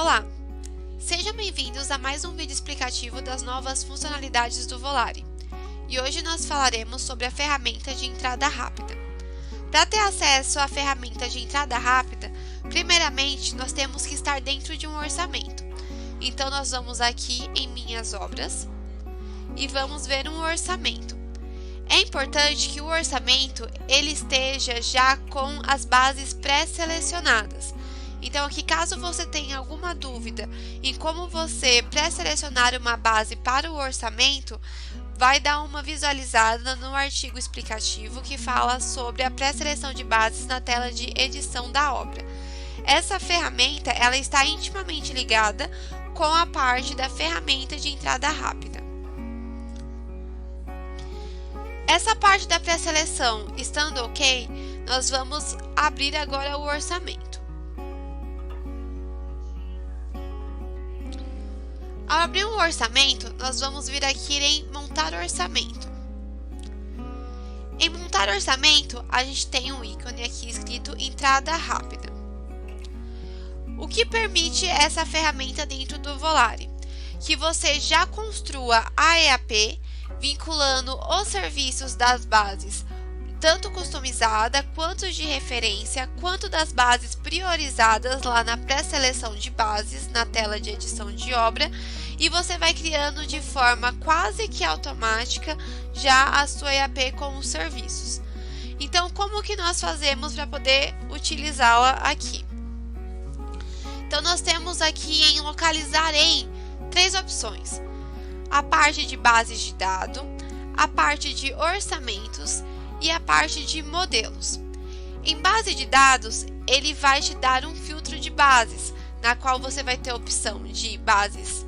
Olá! Sejam bem-vindos a mais um vídeo explicativo das novas funcionalidades do Volare. E hoje nós falaremos sobre a ferramenta de entrada rápida. Para ter acesso à ferramenta de entrada rápida, primeiramente nós temos que estar dentro de um orçamento. Então nós vamos aqui em Minhas Obras e vamos ver um orçamento. É importante que o orçamento ele esteja já com as bases pré-selecionadas. Então aqui, caso você tenha alguma dúvida em como você pré-selecionar uma base para o orçamento, vai dar uma visualizada no artigo explicativo que fala sobre a pré-seleção de bases na tela de edição da obra. Essa ferramenta ela está intimamente ligada com a parte da ferramenta de entrada rápida. Essa parte da pré-seleção estando ok, nós vamos abrir agora o orçamento. Ao abrir um orçamento, nós vamos vir aqui em Montar Orçamento. Em Montar Orçamento, a gente tem um ícone aqui escrito Entrada Rápida. O que permite essa ferramenta dentro do Volare? Que você já construa a EAP vinculando os serviços das bases, tanto customizada, quanto de referência, quanto das bases priorizadas lá na pré-seleção de bases, na tela de edição de obra, e você vai criando de forma quase que automática já a sua EAP com os serviços. Então, como que nós fazemos para poder utilizá-la aqui? Então, nós temos aqui em Localizar em 3 opções. A parte de bases de dados, a parte de orçamentos e a parte de modelos. Em base de dados, ele vai te dar um filtro de bases, na qual você vai ter a opção de bases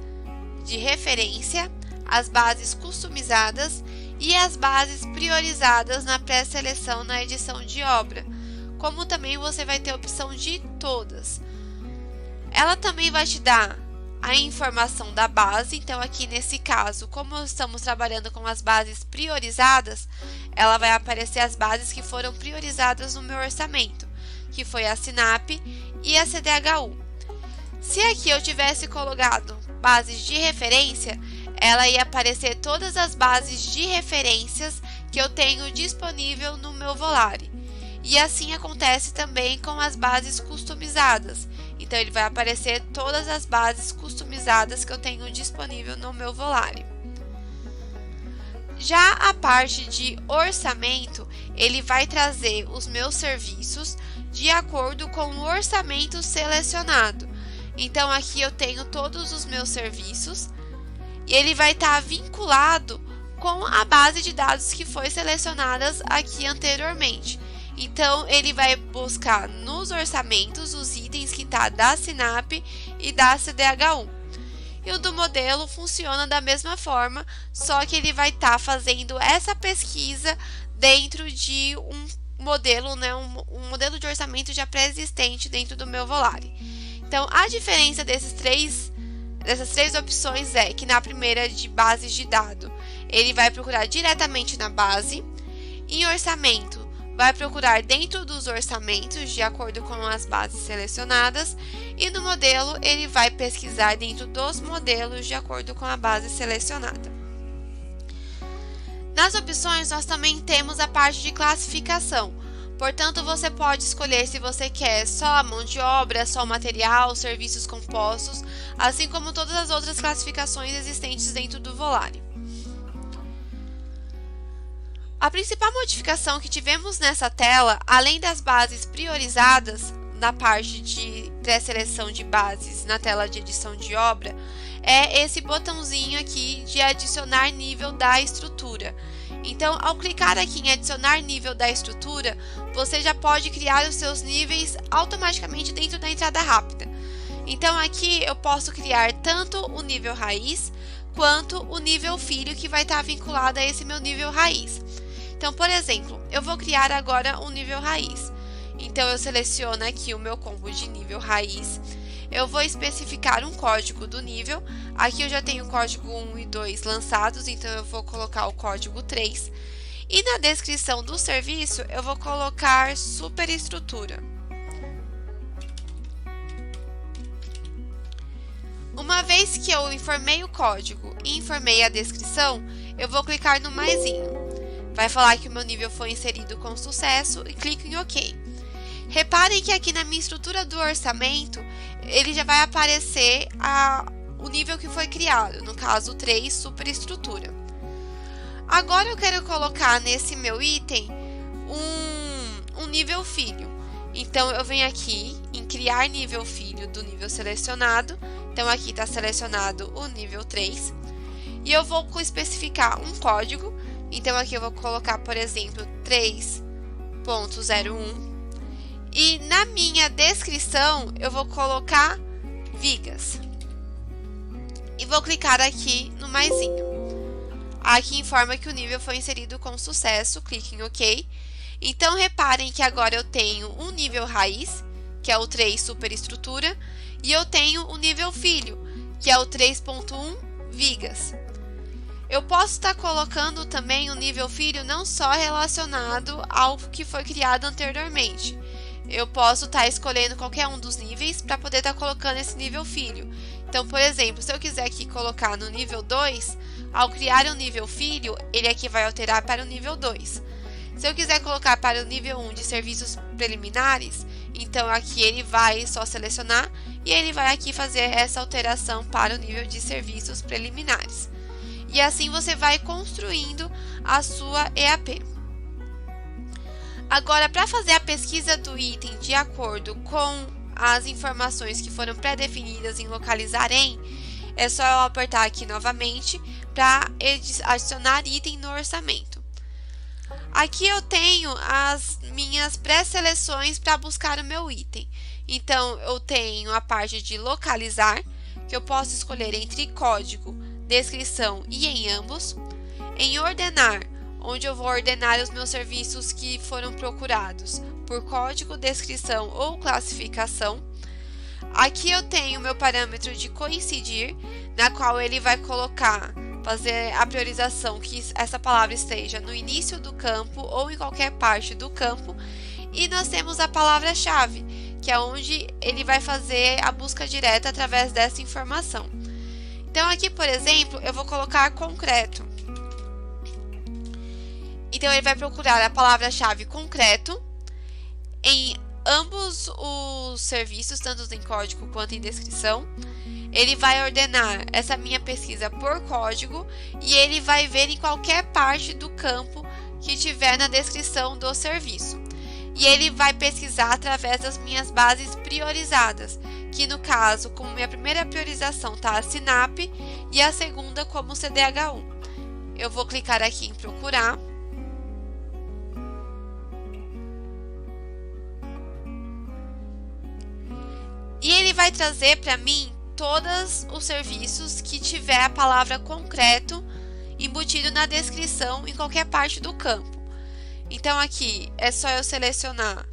de referência, as bases customizadas e as bases priorizadas na pré-seleção na edição de obra, como também você vai ter a opção de todas. Ela também vai te dar a informação da base, então aqui nesse caso, como estamos trabalhando com as bases priorizadas, ela vai aparecer as bases que foram priorizadas no meu orçamento, que foi a SINAP e a CDHU. Se aqui eu tivesse colocado bases de referência, ela ia aparecer todas as bases de referências que eu tenho disponível no meu Volare. E assim acontece também com as bases customizadas. Então, ele vai aparecer todas as bases customizadas que eu tenho disponível no meu Volare. Já a parte de orçamento, ele vai trazer os meus serviços de acordo com o orçamento selecionado. Então, aqui eu tenho todos os meus serviços e ele vai estar vinculado com a base de dados que foi selecionada aqui anteriormente. Então, ele vai buscar nos orçamentos os itens que está da SINAP e da CDHU. E o do modelo funciona da mesma forma, só que ele vai estar fazendo essa pesquisa dentro de um modelo, né, um modelo de orçamento já pré-existente dentro do meu Volare. Então, a diferença dessas três opções é que na primeira de bases de dados, ele vai procurar diretamente na base. Em orçamento, vai procurar dentro dos orçamentos, de acordo com as bases selecionadas. E no modelo, ele vai pesquisar dentro dos modelos, de acordo com a base selecionada. Nas opções, nós também temos a parte de classificação. Portanto, você pode escolher se você quer só a mão de obra, só o material, serviços compostos, assim como todas as outras classificações existentes dentro do Volare. A principal modificação que tivemos nessa tela, além das bases priorizadas na parte de pré-seleção de bases na tela de edição de obra, é esse botãozinho aqui de adicionar nível da estrutura. Então, ao clicar aqui em adicionar nível da estrutura, você já pode criar os seus níveis automaticamente dentro da entrada rápida. Então, aqui eu posso criar tanto o nível raiz, quanto o nível filho que vai estar vinculado a esse meu nível raiz. Então, por exemplo, eu vou criar agora um nível raiz. Então, eu seleciono aqui o meu combo de nível raiz. Eu vou especificar um código do nível. Aqui eu já tenho o código 1 e 2 lançados, então eu vou colocar o código 3. E na descrição do serviço, eu vou colocar superestrutura. Uma vez que eu informei o código e informei a descrição, eu vou clicar no maisinho. Vai falar que o meu nível foi inserido com sucesso e clico em OK. Reparem que aqui na minha estrutura do orçamento, ele já vai aparecer o nível que foi criado, no caso 3 superestrutura. Agora eu quero colocar nesse meu item um nível filho. Então eu venho aqui em criar nível filho do nível selecionado. Então aqui está selecionado o nível 3. E eu vou especificar um código. Então aqui eu vou colocar, por exemplo, 3.01. E na minha descrição eu vou colocar vigas. E vou clicar aqui no maisinho. Aqui informa que o nível foi inserido com sucesso, clique em OK. Então reparem que agora eu tenho um nível raiz, que é o 3 superestrutura, e eu tenho o nível filho, que é o 3.1 vigas. Eu posso estar colocando também o nível filho não só relacionado ao que foi criado anteriormente. Eu posso estar escolhendo qualquer um dos níveis para poder estar colocando esse nível filho. Então, por exemplo, se eu quiser aqui colocar no nível 2, ao criar um nível filho, ele aqui vai alterar para o nível 2. Se eu quiser colocar para o nível 1 de serviços preliminares, então aqui ele vai só selecionar e ele vai aqui fazer essa alteração para o nível de serviços preliminares. E assim você vai construindo a sua EAP. Agora, para fazer a pesquisa do item de acordo com as informações que foram pré-definidas em localizar em, é só eu apertar aqui novamente para adicionar item no orçamento. Aqui eu tenho as minhas pré-seleções para buscar o meu item. Então, eu tenho a parte de localizar, que eu posso escolher entre código, descrição e em ambos. Em ordenar, onde eu vou ordenar os meus serviços que foram procurados por código, descrição ou classificação. Aqui eu tenho o meu parâmetro de coincidir, na qual ele vai fazer a priorização que essa palavra esteja no início do campo ou em qualquer parte do campo. E nós temos a palavra-chave, que é onde ele vai fazer a busca direta através dessa informação. Então aqui, por exemplo, eu vou colocar concreto. Então ele vai procurar a palavra-chave concreto em ambos os serviços, tanto em código quanto em descrição. Ele vai ordenar essa minha pesquisa por código e ele vai ver em qualquer parte do campo que tiver na descrição do serviço. E ele vai pesquisar através das minhas bases priorizadas, que no caso, como minha primeira priorização está a SINAP e a segunda como CDH1. Eu vou clicar aqui em procurar. E ele vai trazer para mim todos os serviços que tiver a palavra concreto embutido na descrição em qualquer parte do campo. Então aqui é só eu selecionar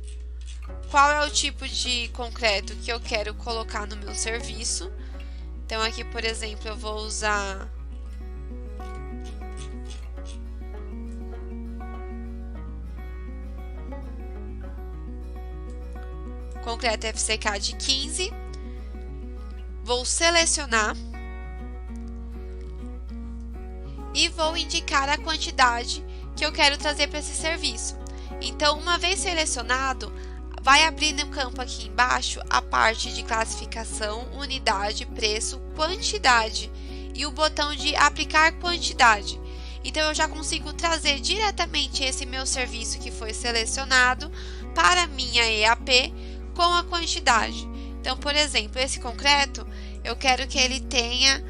qual é o tipo de concreto que eu quero colocar no meu serviço. Então aqui, por exemplo, eu vou usar concreto FCK de 15. Vou selecionar e vou indicar a quantidade que eu quero trazer para esse serviço. Então, uma vez selecionado, vai abrir no campo aqui embaixo a parte de classificação, unidade, preço, quantidade e o botão de aplicar quantidade. Então, eu já consigo trazer diretamente esse meu serviço que foi selecionado para a minha EAP com a quantidade. Então, por exemplo, esse concreto, eu quero que ele tenha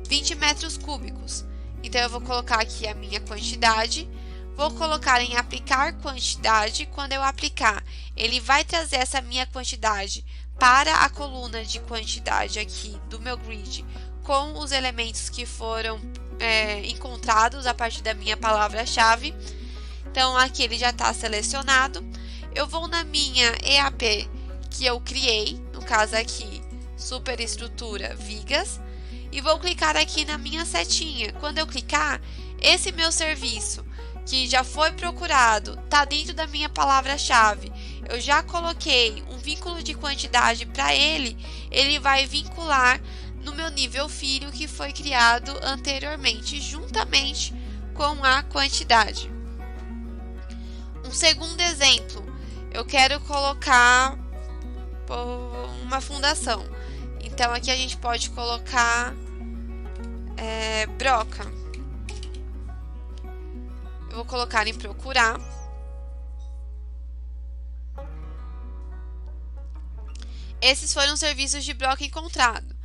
20 metros cúbicos. Então, eu vou colocar aqui a minha quantidade, vou colocar em aplicar quantidade. Quando eu aplicar, ele vai trazer essa minha quantidade para a coluna de quantidade aqui do meu grid, com os elementos que foram encontrados a partir da minha palavra-chave. Então, aqui ele já está selecionado. Eu vou na minha EAP que eu criei, no caso aqui, superestrutura vigas, e vou clicar aqui na minha setinha. Quando eu clicar, esse meu serviço que já foi procurado está dentro da minha palavra-chave. Eu já coloquei um vínculo de quantidade para ele, ele vai vincular no meu nível filho que foi criado anteriormente, juntamente com a quantidade. Um segundo exemplo, eu quero colocar uma fundação. Então aqui a gente pode colocar broca. Eu vou colocar em procurar. Esses foram os serviços de broca encontrado.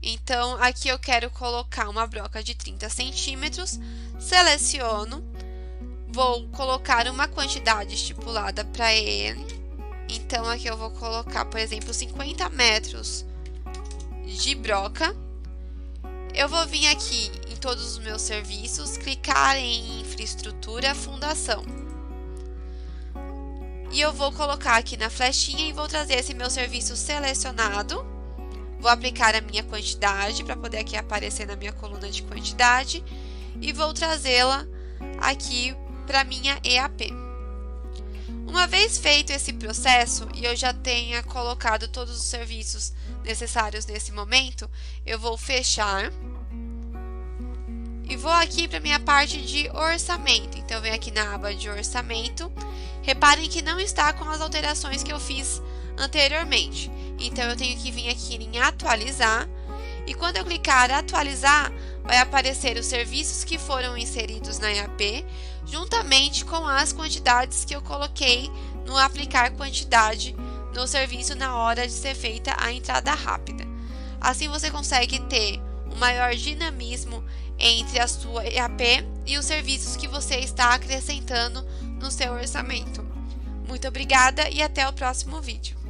Então aqui eu quero colocar uma broca de 30 centímetros, seleciono, vou colocar uma quantidade estipulada para ele. Então aqui eu vou colocar, por exemplo, 50 metros de broca. Eu vou vir aqui em todos os meus serviços, clicar em infraestrutura, fundação. E eu vou colocar aqui na flechinha e vou trazer esse meu serviço selecionado. Vou aplicar a minha quantidade para poder aqui aparecer na minha coluna de quantidade e vou trazê-la aqui para minha EAP. Uma vez feito esse processo e eu já tenha colocado todos os serviços necessários nesse momento, eu vou fechar e vou aqui para minha parte de orçamento. Então eu venho aqui na aba de orçamento. Reparem que não está com as alterações que eu fiz anteriormente. Então eu tenho que vir aqui em atualizar e quando eu clicar atualizar, vai aparecer os serviços que foram inseridos na EAP, juntamente com as quantidades que eu coloquei no aplicar quantidade no serviço na hora de ser feita a entrada rápida. Assim você consegue ter um maior dinamismo entre a sua EAP e os serviços que você está acrescentando no seu orçamento. Muito obrigada e até o próximo vídeo.